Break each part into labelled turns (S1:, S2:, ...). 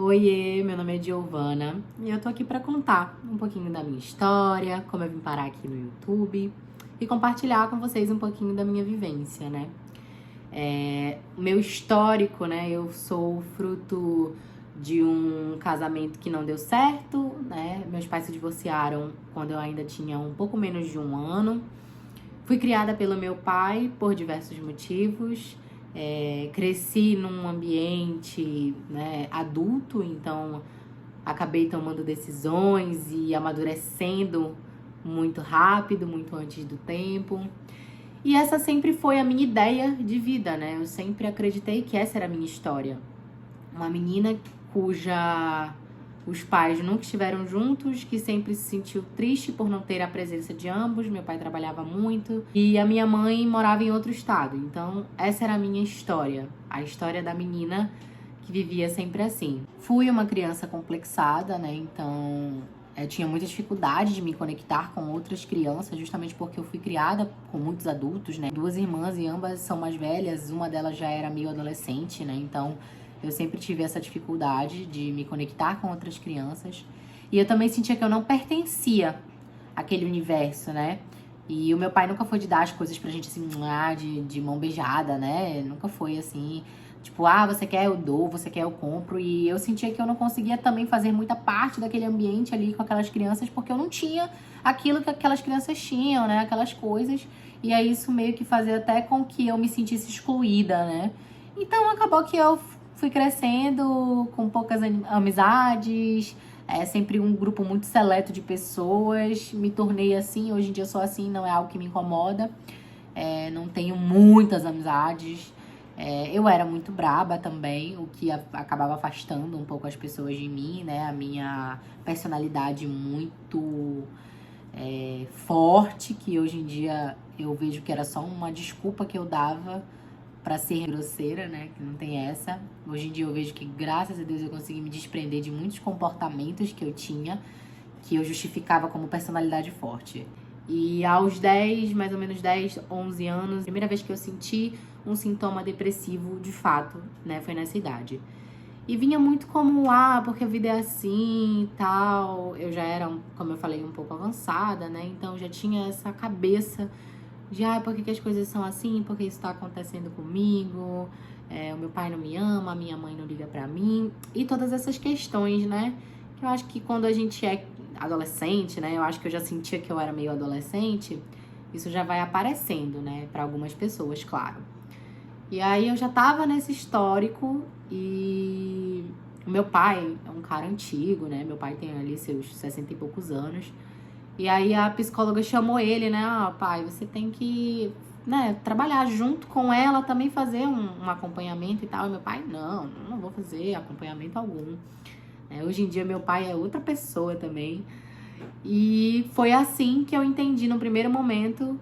S1: Oiê, meu nome é Giovana e eu tô aqui pra contar um pouquinho da minha história, como eu vim parar aqui no YouTube e compartilhar com vocês um pouquinho da minha vivência, né? Meu histórico, né? Eu sou fruto de um casamento que não deu certo, né? Meus pais se divorciaram quando eu ainda tinha um pouco menos de um ano. Fui criada pelo meu pai por diversos motivos. Cresci num ambiente, né, adulto, então acabei tomando decisões e amadurecendo muito rápido, muito antes do tempo. E essa sempre foi a minha ideia de vida, né? Eu sempre acreditei que essa era a minha história. Uma menina cuja os pais nunca estiveram juntos, que sempre se sentiu triste por não ter a presença de ambos. Meu pai trabalhava muito e a minha mãe morava em outro estado. Então, essa era a minha história. A história da menina que vivia sempre assim. Fui uma criança complexada, né? Então, eu tinha muita dificuldade de me conectar com outras crianças, justamente porque eu fui criada com muitos adultos, né? Duas irmãs e ambas são mais velhas, uma delas já era meio adolescente, né? Então, eu sempre tive essa dificuldade de me conectar com outras crianças. E eu também sentia que eu não pertencia àquele universo, né? E o meu pai nunca foi de dar as coisas pra gente assim, de mão beijada, né? Nunca foi assim, tipo, você quer, eu dou, você quer, eu compro. E eu sentia que eu não conseguia também fazer muita parte daquele ambiente ali com aquelas crianças, porque eu não tinha aquilo que aquelas crianças tinham, né? Aquelas coisas. E aí isso meio que fazia até com que eu me sentisse excluída, né? Então acabou que eu fui crescendo com poucas amizades, sempre um grupo muito seleto de pessoas. Me tornei assim, hoje em dia sou assim, não é algo que me incomoda. Não tenho muitas amizades. Eu era muito braba também, o que acabava afastando um pouco as pessoas de mim, né? A minha personalidade muito forte, que hoje em dia eu vejo que era só uma desculpa que eu dava pra ser grosseira, né? Que não tem essa. Hoje em dia eu vejo que, graças a Deus, eu consegui me desprender de muitos comportamentos que eu tinha, que eu justificava como personalidade forte. E aos 10, mais ou menos 10, 11 anos, a primeira vez que eu senti um sintoma depressivo de fato, né? Foi nessa idade. E vinha muito como, porque a vida é assim e tal. Eu já era, como eu falei, um pouco avançada, né? Então já tinha essa cabeça de, por que as coisas são assim? Por que isso tá acontecendo comigo? O meu pai não me ama, a minha mãe não liga pra mim. E todas essas questões, né? Que eu acho que quando a gente é adolescente, né? Eu acho que eu já sentia que eu era meio adolescente. Isso já vai aparecendo, né? Pra algumas pessoas, claro. E aí eu já tava nesse histórico e o meu pai é um cara antigo, né? Meu pai tem ali seus 60 e poucos anos. E aí a psicóloga chamou ele, né? Pai, você tem que, né, trabalhar junto com ela, também fazer um acompanhamento e tal. E meu pai, não vou fazer acompanhamento algum. Hoje em dia meu pai é outra pessoa também. E foi assim que eu entendi no primeiro momento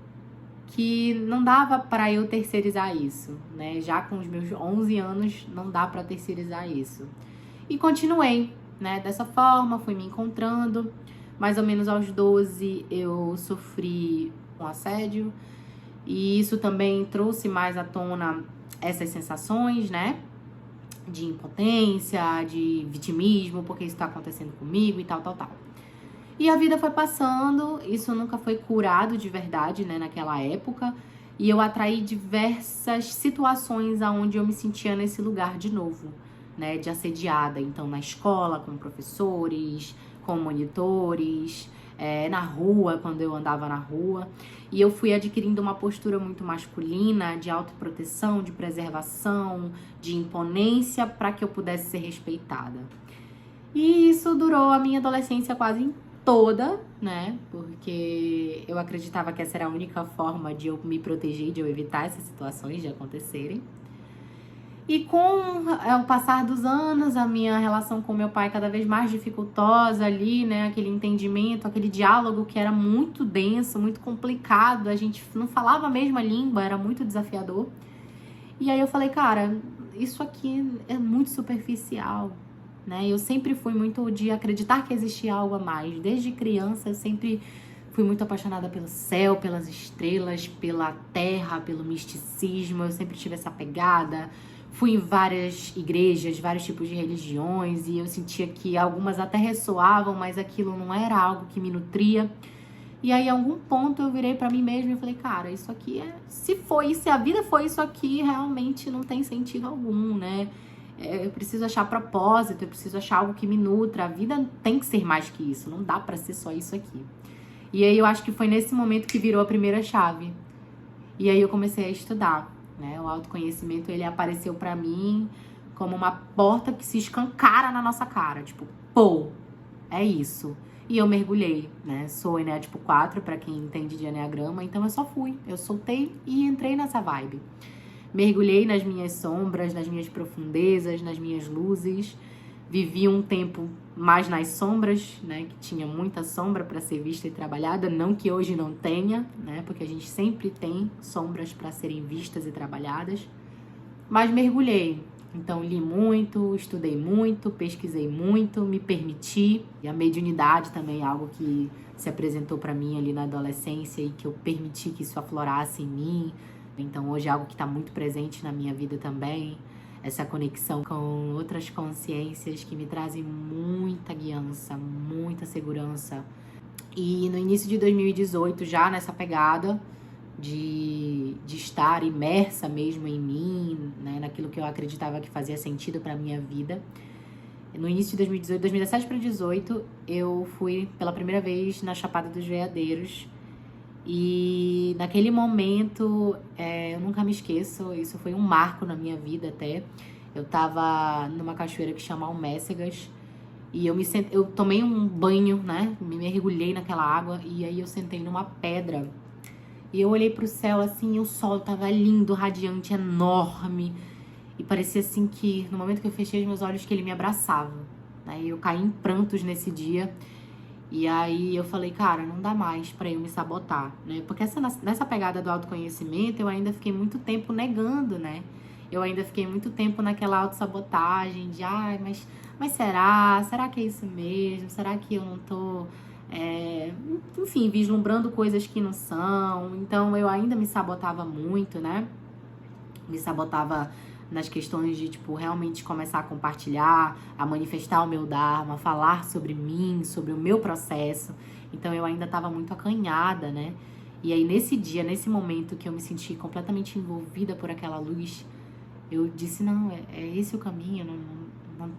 S1: que não dava para eu terceirizar isso, né? Já com os meus 11 anos, não dá para terceirizar isso. E continuei, né? Dessa forma, fui me encontrando. Mais ou menos aos 12 eu sofri um assédio e isso também trouxe mais à tona essas sensações, né? De impotência, de vitimismo, porque isso tá acontecendo comigo e tal. E a vida foi passando, isso nunca foi curado de verdade, né, naquela época. E eu atraí diversas situações onde eu me sentia nesse lugar de novo, né, de assediada. Então, na escola, com professores, com monitores, na rua, quando eu andava na rua. E eu fui adquirindo uma postura muito masculina, de autoproteção, de preservação, de imponência, para que eu pudesse ser respeitada. E isso durou a minha adolescência quase toda, né? Porque eu acreditava que essa era a única forma de eu me proteger, de eu evitar essas situações de acontecerem. E com o passar dos anos, a minha relação com meu pai cada vez mais dificultosa ali, né? Aquele entendimento, aquele diálogo que era muito denso, muito complicado. A gente não falava a mesma língua, era muito desafiador. E aí eu falei, cara, isso aqui é muito superficial, né? Eu sempre fui muito de acreditar que existia algo a mais. Desde criança eu sempre fui muito apaixonada pelo céu, pelas estrelas, pela terra, pelo misticismo. Eu sempre tive essa pegada. Fui em várias igrejas, vários tipos de religiões, e eu sentia que algumas até ressoavam, mas aquilo não era algo que me nutria. E aí, em algum ponto, eu virei pra mim mesma e falei, cara, isso aqui se a vida foi isso aqui, realmente não tem sentido algum, né? Eu preciso achar propósito, eu preciso achar algo que me nutra. A vida tem que ser mais que isso, não dá pra ser só isso aqui. E aí, eu acho que foi nesse momento que virou a primeira chave. E aí, eu comecei a estudar, né? O autoconhecimento, ele apareceu pra mim como uma porta que se escancara na nossa cara. Tipo, pô, é isso. E eu mergulhei, né? Sou Enéa tipo 4, pra quem entende de Eneagrama, então eu só fui. Eu soltei e entrei nessa vibe. Mergulhei nas minhas sombras, nas minhas profundezas, nas minhas luzes. Vivi um tempo mais nas sombras, né? Que tinha muita sombra para ser vista e trabalhada. Não que hoje não tenha, né? Porque a gente sempre tem sombras para serem vistas e trabalhadas. Mas mergulhei. Então, li muito, estudei muito, pesquisei muito, me permiti. E a mediunidade também é algo que se apresentou para mim ali na adolescência e que eu permiti que isso aflorasse em mim. Então, hoje é algo que está muito presente na minha vida também. Essa conexão com outras consciências que me trazem muita guiança, muita segurança. E no início de 2018, já nessa pegada de estar imersa mesmo em mim, né, naquilo que eu acreditava que fazia sentido para minha vida. No início de 2018, 2017 para 2018, eu fui pela primeira vez na Chapada dos Veadeiros. E naquele momento, eu nunca me esqueço, isso foi um marco na minha vida até. Eu tava numa cachoeira que chama Almécegas. E eu tomei um banho, né? Me mergulhei naquela água e aí eu sentei numa pedra. E eu olhei pro céu assim, e o sol tava lindo, radiante, enorme. E parecia assim que, no momento que eu fechei os meus olhos, que ele me abraçava. Né? E eu caí em prantos nesse dia. E aí eu falei, cara, não dá mais pra eu me sabotar, né? Porque nessa pegada do autoconhecimento, eu ainda fiquei muito tempo negando, né? Eu ainda fiquei muito tempo naquela autossabotagem de, ai, mas será? Será que é isso mesmo? Será que eu não tô... enfim, vislumbrando coisas que não são. Então, eu ainda me sabotava muito, né? Me sabotava nas questões de, tipo, realmente começar a compartilhar, a manifestar o meu Dharma, a falar sobre mim, sobre o meu processo. Então, eu ainda estava muito acanhada, né? E aí, nesse dia, nesse momento que eu me senti completamente envolvida por aquela luz, eu disse, não, é esse o caminho,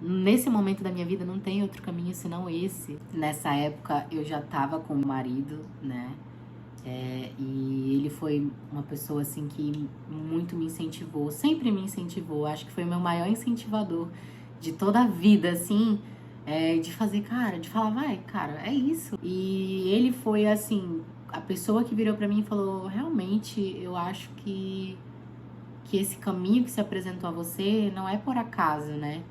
S1: nesse momento da minha vida não tem outro caminho senão esse. Nessa época eu já tava com o marido, né? E ele foi uma pessoa assim que muito me incentivou, sempre me incentivou. Acho que foi o meu maior incentivador de toda a vida, assim, de fazer, cara, de falar, vai, cara, é isso. E ele foi assim, a pessoa que virou pra mim e falou, realmente, eu acho que esse caminho que se apresentou a você não é por acaso, né?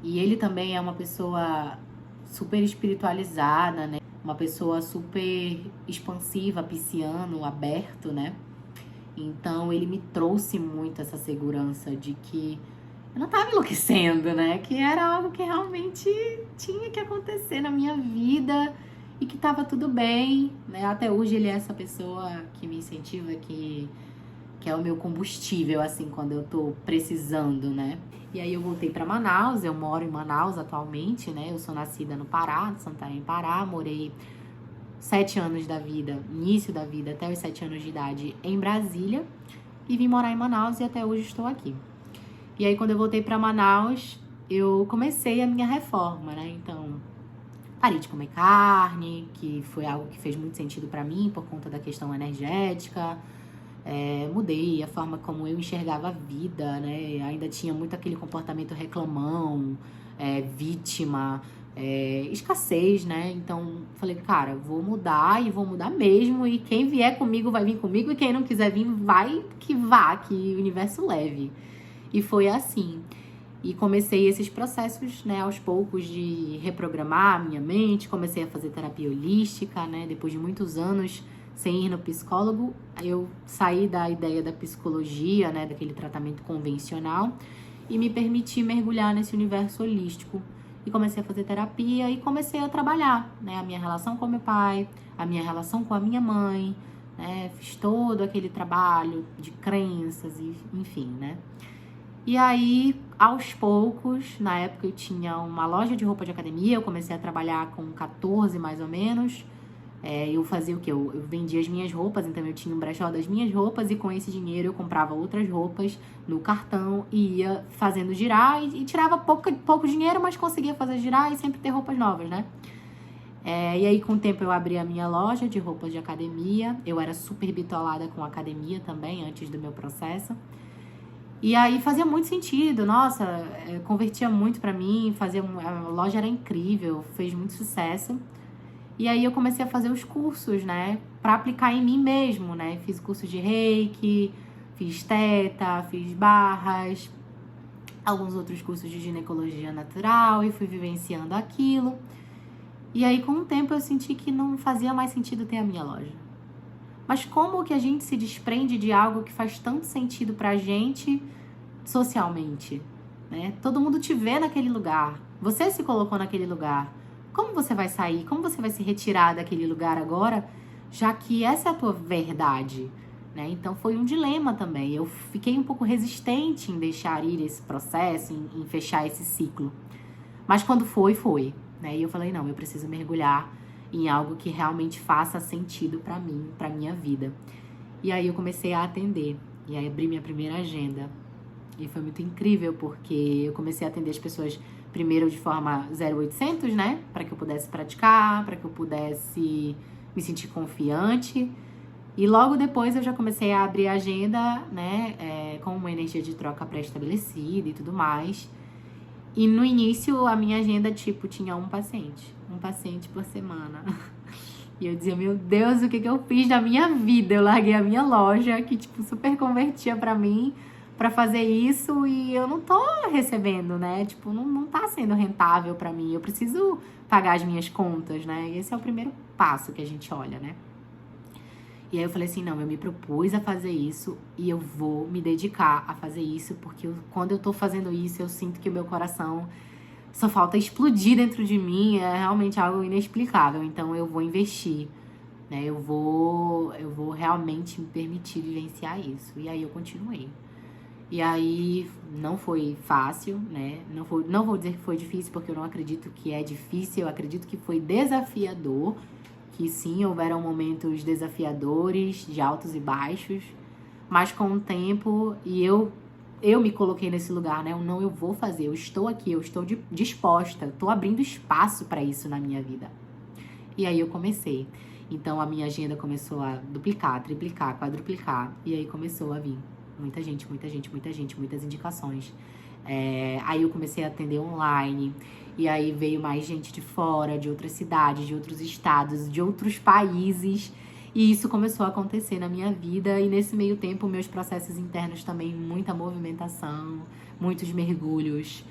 S1: E ele também é uma pessoa super espiritualizada, né? Uma pessoa super expansiva, pisciano, aberto, né? Então, ele me trouxe muito essa segurança de que eu não tava enlouquecendo, né? Que era algo que realmente tinha que acontecer na minha vida e que tava tudo bem, né? Até hoje ele é essa pessoa que me incentiva, que é o meu combustível, assim, quando eu tô precisando, né? E aí eu voltei pra Manaus, eu moro em Manaus atualmente, né? Eu sou nascida no Pará, Santarém, Pará, morei 7 anos da vida, início da vida, até os 7 anos de idade em Brasília e vim morar em Manaus e até hoje estou aqui. E aí quando eu voltei pra Manaus, eu comecei a minha reforma, né? Então, parei de comer carne, que foi algo que fez muito sentido pra mim por conta da questão energética. Mudei a forma como eu enxergava a vida, né? Ainda tinha muito aquele comportamento reclamão, vítima, escassez, né? Então, falei, cara, vou mudar e vou mudar mesmo. E quem vier comigo vai vir comigo. E quem não quiser vir, vai que vá, que o universo leve. E foi assim. E comecei esses processos, né, aos poucos de reprogramar a minha mente. Comecei a fazer terapia holística, né? Depois de muitos anos sem ir no psicólogo, eu saí da ideia da psicologia, né, daquele tratamento convencional e me permiti mergulhar nesse universo holístico e comecei a fazer terapia e comecei a trabalhar, né, a minha relação com meu pai, a minha relação com a minha mãe, né, fiz todo aquele trabalho de crenças e enfim, né. E aí, aos poucos, na época eu tinha uma loja de roupa de academia, eu comecei a trabalhar com 14 mais ou menos. Eu fazia o quê? Eu vendia as minhas roupas, então eu tinha um brechó das minhas roupas e com esse dinheiro eu comprava outras roupas no cartão e ia fazendo girar e tirava pouco dinheiro, mas conseguia fazer girar e sempre ter roupas novas, né? E aí, com o tempo, eu abri a minha loja de roupas de academia. Eu era super bitolada com academia também, antes do meu processo. E aí, fazia muito sentido. Nossa, convertia muito pra mim. A loja era incrível, fez muito sucesso. E aí, eu comecei a fazer os cursos, né? Pra aplicar em mim mesmo, né? Fiz curso de reiki, fiz teta, fiz barras, alguns outros cursos de ginecologia natural e fui vivenciando aquilo. E aí, com o tempo, eu senti que não fazia mais sentido ter a minha loja. Mas como que a gente se desprende de algo que faz tanto sentido pra gente socialmente, né? Todo mundo te vê naquele lugar. Você se colocou naquele lugar. Como você vai sair? Como você vai se retirar daquele lugar agora, já que essa é a tua verdade, né? Então, foi um dilema também. Eu fiquei um pouco resistente em deixar ir esse processo, em fechar esse ciclo. Mas quando foi. E eu falei, não, eu preciso mergulhar em algo que realmente faça sentido pra mim, pra minha vida. E aí eu comecei a atender. E aí abri minha primeira agenda. E foi muito incrível, porque eu comecei a atender as pessoas primeiro de forma 0800, né? Pra que eu pudesse praticar, pra que eu pudesse me sentir confiante. E logo depois eu já comecei a abrir a agenda, né? Com uma energia de troca pré-estabelecida e tudo mais. E no início, a minha agenda, tinha um paciente por semana. E eu dizia, meu Deus, o que eu fiz da minha vida? Eu larguei a minha loja, que, super convertia pra mim, pra fazer isso, e eu não tô recebendo, né? Não tá sendo rentável pra mim. Eu preciso pagar as minhas contas, né? E esse é o primeiro passo que a gente olha, né? E aí eu falei assim, não, eu me propus a fazer isso e eu vou me dedicar a fazer isso, porque quando eu tô fazendo isso, eu sinto que o meu coração só falta explodir dentro de mim, é realmente algo inexplicável. Então eu vou investir, né? Eu vou realmente me permitir vivenciar isso. E aí eu continuei. E aí não foi fácil, né? Não vou dizer que foi difícil, porque eu não acredito que é difícil, eu acredito que foi desafiador. Que sim, houveram momentos desafiadores, de altos e baixos, mas com o tempo, e eu me coloquei nesse lugar, né? Eu vou fazer, eu estou aqui, eu estou disposta, estou abrindo espaço para isso na minha vida. E aí eu comecei. Então a minha agenda começou a duplicar, triplicar, quadruplicar, e aí começou a vir muita gente, muitas indicações. Aí eu comecei a atender online. E aí veio mais gente de fora, de outras cidades, de outros estados, de outros países. E isso começou a acontecer na minha vida. E nesse meio tempo, meus processos internos também, muita movimentação, muitos mergulhos,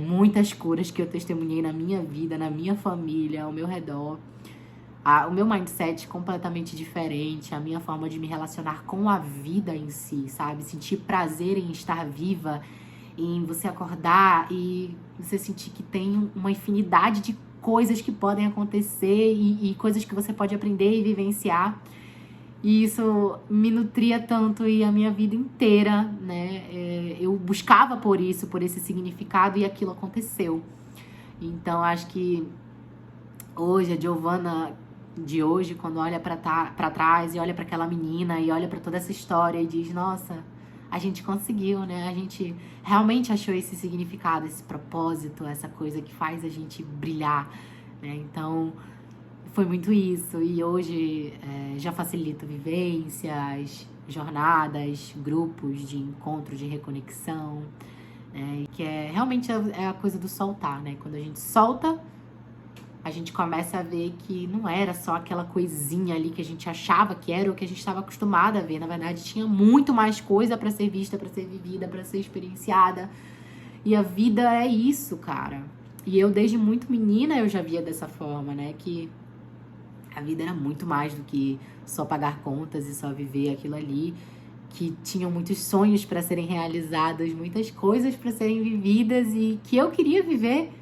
S1: muitas curas que eu testemunhei na minha vida, na minha família, ao meu redor. O meu mindset completamente diferente, a minha forma de me relacionar com a vida em si, sabe? Sentir prazer em estar viva, em você acordar e você sentir que tem uma infinidade de coisas que podem acontecer e coisas que você pode aprender e vivenciar. E isso me nutria tanto e a minha vida inteira, né? Eu buscava por isso, por esse significado, e aquilo aconteceu. Então, acho que hoje, a Giovana de hoje, quando olha pra trás e olha pra aquela menina e olha pra toda essa história e diz, nossa, a gente conseguiu, né? A gente realmente achou esse significado, esse propósito, essa coisa que faz a gente brilhar, né? Então, foi muito isso. E hoje já facilito vivências, jornadas, grupos de encontro, de reconexão, né? Que realmente é a coisa do soltar, né? Quando a gente solta, a gente começa a ver que não era só aquela coisinha ali que a gente achava que era ou que a gente estava acostumada a ver. Na verdade, tinha muito mais coisa para ser vista, para ser vivida, para ser experienciada. E a vida é isso, cara. E eu, desde muito menina, eu já via dessa forma, né? Que a vida era muito mais do que só pagar contas e só viver aquilo ali. Que tinham muitos sonhos para serem realizados, muitas coisas para serem vividas e que eu queria viver,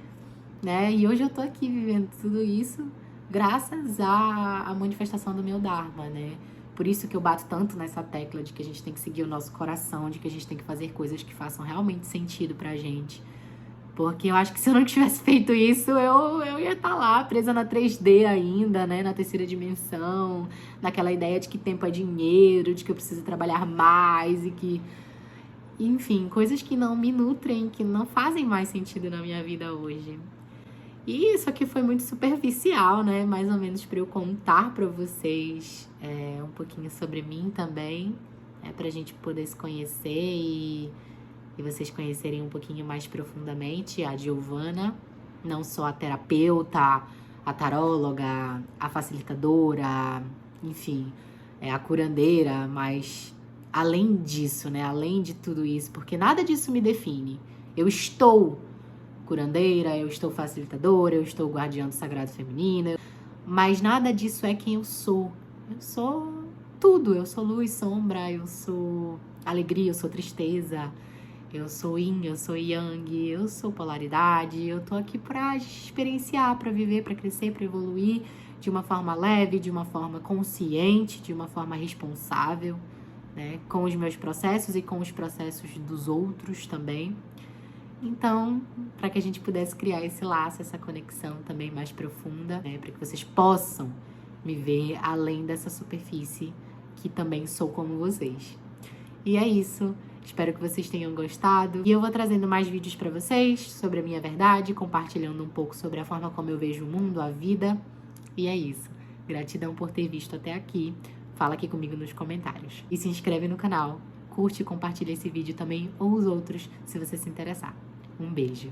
S1: né? E hoje eu tô aqui vivendo tudo isso graças à manifestação do meu Dharma, né? Por isso que eu bato tanto nessa tecla de que a gente tem que seguir o nosso coração, de que a gente tem que fazer coisas que façam realmente sentido pra gente. Porque eu acho que se eu não tivesse feito isso, eu ia estar lá, presa na 3D ainda, né? Na terceira dimensão, naquela ideia de que tempo é dinheiro, de que eu preciso trabalhar mais e que... Enfim, coisas que não me nutrem, que não fazem mais sentido na minha vida hoje. E isso aqui foi muito superficial, né? Mais ou menos para eu contar para vocês um pouquinho sobre mim também, pra gente poder se conhecer e vocês conhecerem um pouquinho mais profundamente a Giovana, não só a terapeuta, a taróloga, a facilitadora, enfim, a curandeira, mas além disso, né? Além de tudo isso, porque nada disso me define. Eu estou curandeira, eu estou facilitadora, eu estou guardiã do sagrado feminino, mas nada disso é quem eu sou. Eu sou tudo, eu sou luz, sombra, eu sou alegria, eu sou tristeza, eu sou yin, eu sou yang, eu sou polaridade, eu tô aqui pra experienciar, pra viver, pra crescer, pra evoluir de uma forma leve, de uma forma consciente, de uma forma responsável, né, com os meus processos e com os processos dos outros também. Então, para que a gente pudesse criar esse laço, essa conexão também mais profunda, né, para que vocês possam me ver além dessa superfície, que também sou como vocês. E é isso. Espero que vocês tenham gostado. E eu vou trazendo mais vídeos para vocês sobre a minha verdade, compartilhando um pouco sobre a forma como eu vejo o mundo, a vida. E é isso. Gratidão por ter visto até aqui. Fala aqui comigo nos comentários. E se inscreve no canal. Curte e compartilha esse vídeo também ou os outros, se você se interessar. Um beijo.